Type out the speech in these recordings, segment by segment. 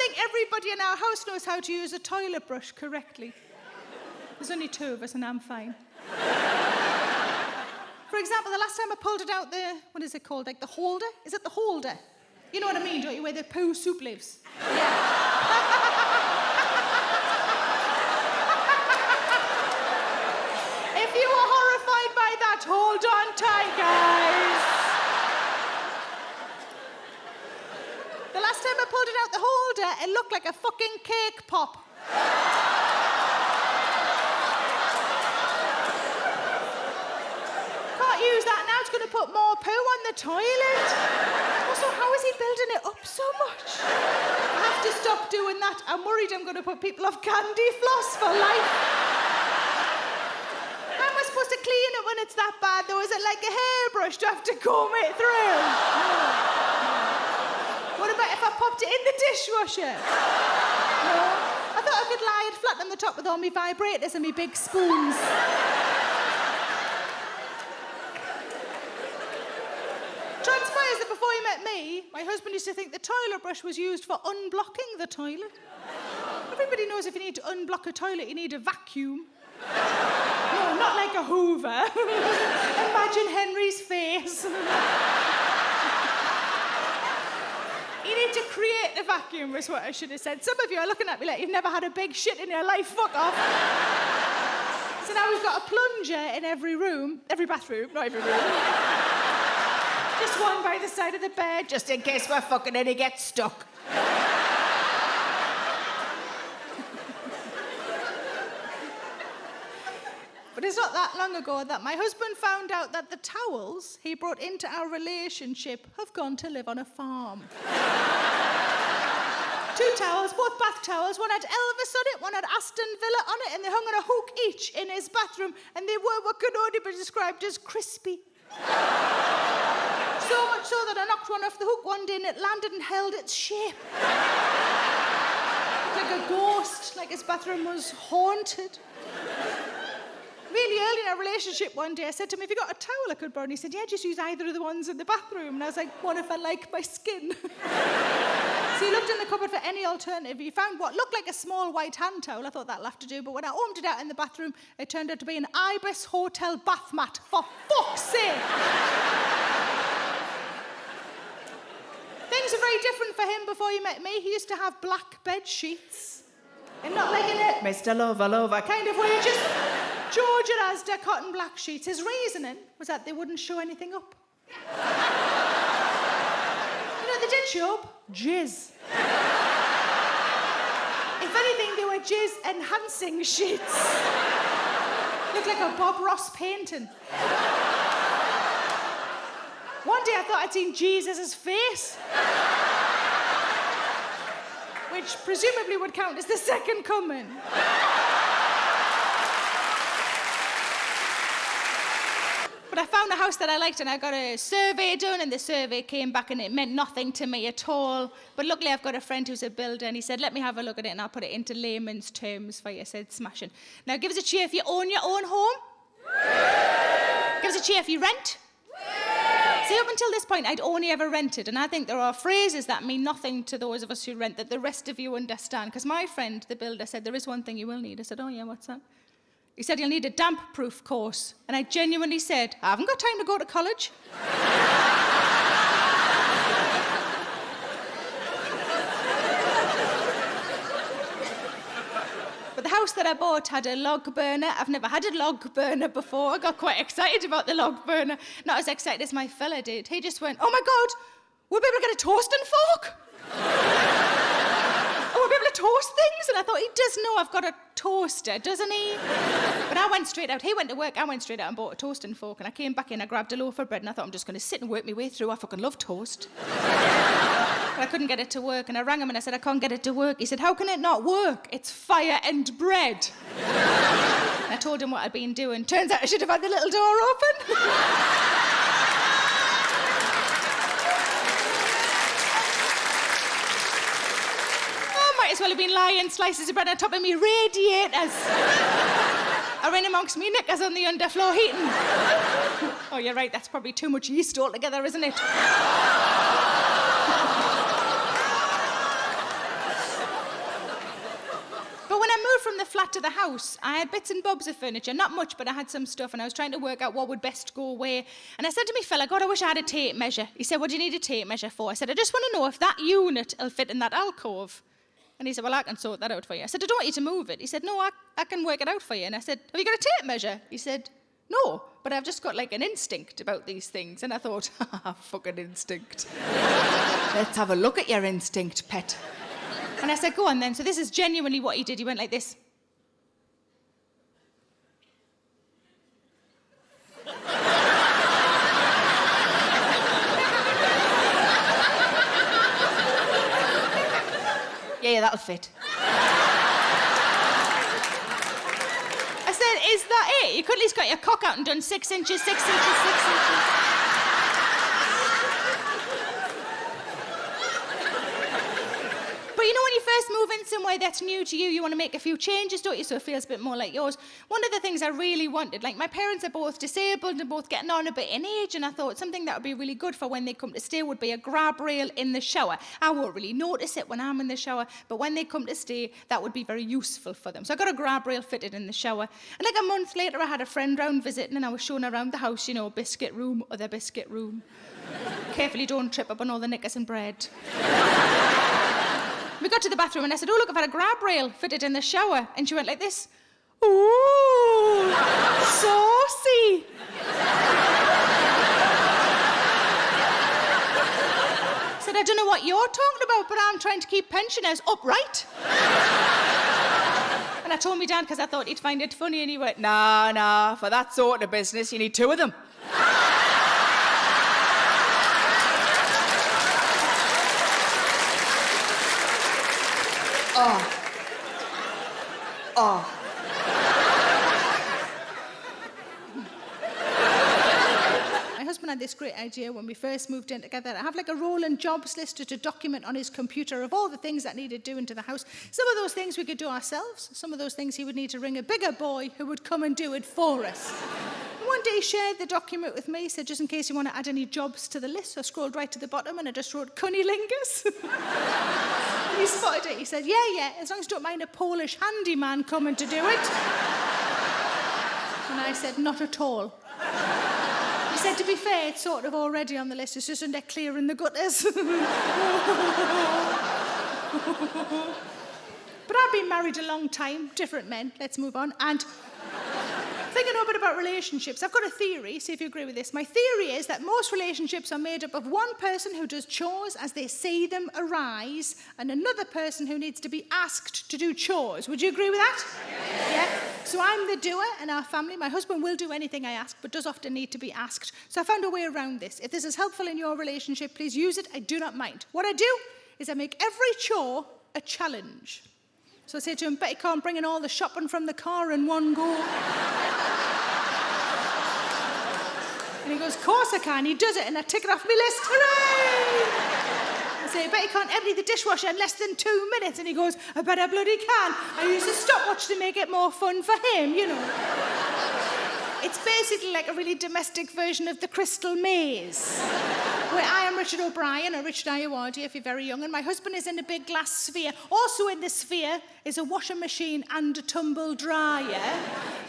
think everybody in our house knows how to use a toilet brush correctly. There's only 2 of us and I'm fine. For example, the last time I pulled it out what is it called? Like the holder? Is it the holder? You know what I mean, don't you? Where the poo soup lives. If you were horrified by that, hold on tight, guys. The last time I pulled it out the holder, it looked like a fucking cake pop. Can't use that now, it's going to put more poo on the toilet. Also, how is he building it up so much? I have to stop doing that. I'm worried I'm going to put people off candy floss for life. How am I supposed to clean it when it's that bad, though? Is it like a hairbrush to have to comb it through? What about if I popped it in the dishwasher? No. I thought I could lie it flat on the top with all my vibrators and my big spoons. Transpires that before he met me, my husband used to think the toilet brush was used for unblocking the toilet. Everybody knows if you need to unblock a toilet, you need a vacuum. No, not like a Hoover. Imagine Henry's face. You need to create a vacuum, is what I should have said. Some of you are looking at me like you've never had a big shit in your life. Fuck off. So now we've got a plunger in every room. Every bathroom, not every room. Just one by the side of the bed, just in case we're fucking and it gets stuck. But it's not that long ago that my husband found out that the towels he brought into our relationship have gone to live on a farm. 2 towels, both bath towels. One had Elvis on it, one had Aston Villa on it, and they hung on a hook each in his bathroom, and they were what could only be described as crispy. So much so that I knocked one off the hook one day and it landed and held its shape. Like a ghost, like his bathroom was haunted. Really early in our relationship one day, I said to him, have you got a towel I could borrow? And he said, yeah, just use either of the ones in the bathroom. And I was like, what if I like my skin? So he looked in the cupboard for any alternative. He found what looked like a small white hand towel. I thought that'll have to do. But when I opened it out in the bathroom, it turned out to be an Ibis Hotel bath mat. For fuck's sake! Things are very different for him before he met me. He used to have black bed sheets. And not like in a Mr. Lover kind of way, just Georgia Asda cotton black sheets. His reasoning was that they wouldn't show anything up. You know, they did show up. Jizz. If anything, they were jizz-enhancing sheets. Looked like a Bob Ross painting. One day I thought I'd seen Jesus' face. Which presumably would count as the second coming. But I found a house that I liked and I got a survey done and the survey came back and it meant nothing to me at all. But luckily I've got a friend who's a builder and he said, let me have a look at it and I'll put it into layman's terms for you. I said, smashing. Now give us a cheer if you own your own home. Give us a cheer if you rent. See, up until this point, I'd only ever rented, and I think there are phrases that mean nothing to those of us who rent that the rest of you understand. Because my friend, the builder, said, there is one thing you will need. I said, oh yeah, what's that? He said, you'll need a damp-proof course. And I genuinely said, I haven't got time to go to college. But the house that I bought had a log burner. I've never had a log burner before. I got quite excited about the log burner. Not as excited as my fella did. He just went, oh my God, we'll be able to get a toasting fork. Oh, we'll be able to toast things. And I thought, he does know I've got a toaster, doesn't he? But I went straight out. He went to work, I went straight out and bought a toasting fork. And I came back in, I grabbed a loaf of bread and I thought, I'm just going to sit and work my way through. I fucking love toast. But I couldn't get it to work, and I rang him and I said, I can't get it to work. He said, how can it not work? It's fire and bread. And I told him what I'd been doing. Turns out I should have had the little door open. I might as well have been lying slices of bread on top of me radiators. I ran amongst me knickers on the underfloor heating. Oh, you're right, that's probably too much yeast altogether, isn't it? flat to the house, I had bits and bobs of furniture, not much, but I had some stuff, and I was trying to work out what would best go where. And I said to me fella, God, I wish I had a tape measure. He said, what do you need a tape measure for? I said, I just want to know if that unit will fit in that alcove. And he said, well, I can sort that out for you. I said, I don't want you to move it. He said, no, I can work it out for you. And I said, have you got a tape measure? He said, no, but I've just got like an instinct about these things. And I thought, fucking instinct. Let's have a look at your instinct, pet. And I said, go on then. So this is genuinely what he did. He went like this. Yeah, that'll fit. I said, is that it? You could at least got your cock out and done 6 inches, 6 inches, 6 inches. But you know, when you first move in somewhere that's new to you, you want to make a few changes, don't you? So it feels a bit more like yours. One of the things I really wanted, like my parents are both disabled and both getting on a bit in age, and I thought something that would be really good for when they come to stay would be a grab rail in the shower. I won't really notice it when I'm in the shower, but when they come to stay, that would be very useful for them. So I got a grab rail fitted in the shower. And like a month later, I had a friend round visiting, and I was showing around the house, you know, biscuit room, other biscuit room. Carefully, don't trip up on all the knickers and bread. We got to the bathroom and I said, oh, look, I've had a grab rail fitted in the shower. And she went like this. Ooh, saucy. I said, I don't know what you're talking about, but I'm trying to keep pensioners upright. And I told my dad because I thought he'd find it funny, and he went, nah, for that sort of business, you need 2 of them. Oh. My husband had this great idea when we first moved in together. I have like a rolling jobs list to document on his computer of all the things that needed doing to the house. Some of those things we could do ourselves. Some of those things he would need to ring a bigger boy who would come and do it for us. And one day he shared the document with me. He said, just in case you want to add any jobs to the list. So I scrolled right to the bottom and I just wrote cunnilingus. And he spotted it. He said, yeah, as long as you don't mind a Polish handyman coming to do it. And I said, not at all. He said, to be fair, it's sort of already on the list. It's just under clearing the gutters. But I've been married a long time, different men. Let's move on. And thinking a bit about relationships, I've got a theory, see if you agree with this. My theory is that most relationships are made up of one person who does chores as they see them arise, and another person who needs to be asked to do chores. Would you agree with that? Yeah? So I'm the doer in our family. My husband will do anything I ask, but does often need to be asked. So I found a way around this. If this is helpful in your relationship, please use it. I do not mind. What I do is I make every chore a challenge. So I say to him, bet you can't bring in all the shopping from the car in one go. And he goes, of course I can. He does it, and I tick it off my list. Hooray! I say, I bet you can't empty the dishwasher in less than 2 minutes. And he goes, I bet I bloody can. I use a stopwatch to make it more fun for him, you know. It's basically like a really domestic version of the Crystal Maze, where I am Richard O'Brien, or Richard Ayoade if you're very young, and my husband is in a big glass sphere. Also in the sphere is a washing machine and a tumble dryer.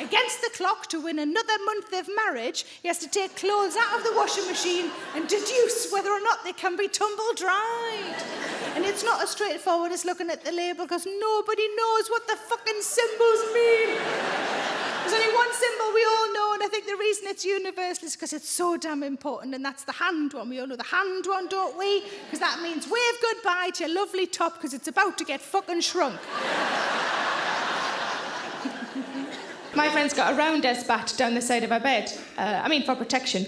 Against the clock, to win another month of marriage, he has to take clothes out of the washing machine and deduce whether or not they can be tumble dried. And it's not as straightforward as looking at the label, because nobody knows what the fucking symbols mean. There's only one symbol we all know, and I think the reason it's universal is because it's so damn important, and that's the hand one. We all know the hand one, don't we? Because that means wave goodbye to your lovely top, because it's about to get fucking shrunk. My friend's got a rounders bat down the side of her bed. For protection.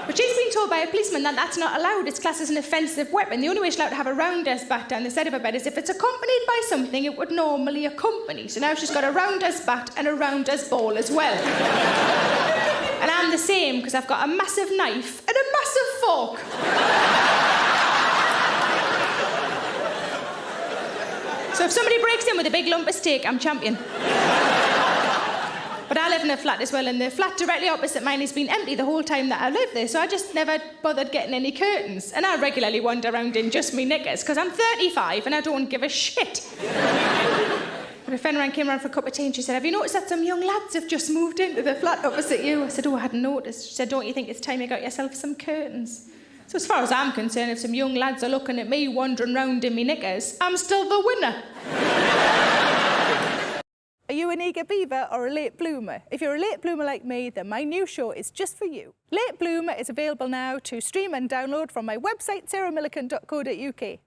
But she's been told by a policeman that that's not allowed. It's classed as an offensive weapon. The only way she's allowed to have a rounders bat down the side of her bed is if it's accompanied by something it would normally accompany. So now she's got a rounders bat and a rounders ball as well. And I'm the same, because I've got a massive knife and a massive fork. So if somebody breaks in with a big lump of steak, I'm champion. But I live in a flat as well, and the flat directly opposite mine has been empty the whole time that I lived there, so I just never bothered getting any curtains. And I regularly wander around in just me knickers, because I'm 35 and I don't give a shit. But a friend came around for a cup of tea and she said, have you noticed that some young lads have just moved into the flat opposite you? I said, oh, I hadn't noticed. She said, don't you think it's time you got yourself some curtains? So as far as I'm concerned, if some young lads are looking at me wandering round in me knickers, I'm still the winner. Are you an eager beaver or a late bloomer? If you're a late bloomer like me, then my new show is just for you. Late Bloomer is available now to stream and download from my website, sarahmillican.co.uk.